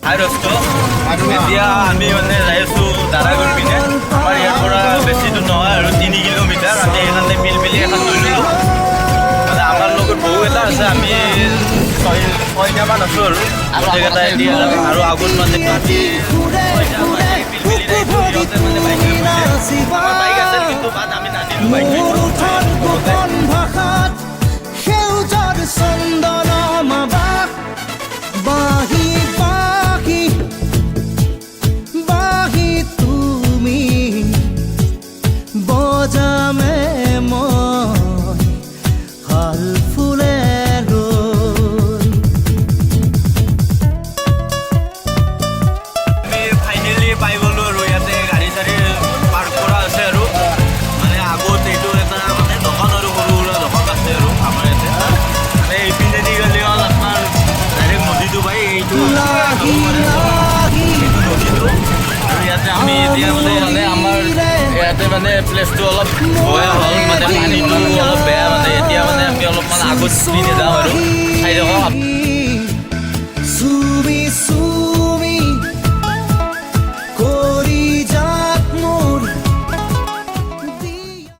হাইৰস্ত এতিয়া আমি মানে যাই আছোঁ দাৰাগড় পিনে আমাৰ ইয়াৰ পৰা বেছি দূৰ নহয় আৰু 3 কিলোমিটাৰ আমি এইখানে পিলপিলি এখন লৈ ল'লোঁ মানে আমাৰ লগত বহু এটা আছে আমি 6টামান আছোঁ আৰু গোটেইকেইটা এতিয়া আৰু আগত মানে আমি 6টা মানে পিলপিলি যাইছোঁ সিহঁতে মানে বাইক লৈ গৈছে আমাৰ বাইক আছিল কিন্তু বাট আমি নানিলোঁ বাইক আমি এতিয়া মানে আমাৰ ইয়াতে মানে প্লেচটো অলপ বেয়া হ'ল মানে পানীটো অলপ বেয়া মানে এতিয়া মানে আমি অলপমান আগত পিনে যাওঁ আৰু চাই থাকক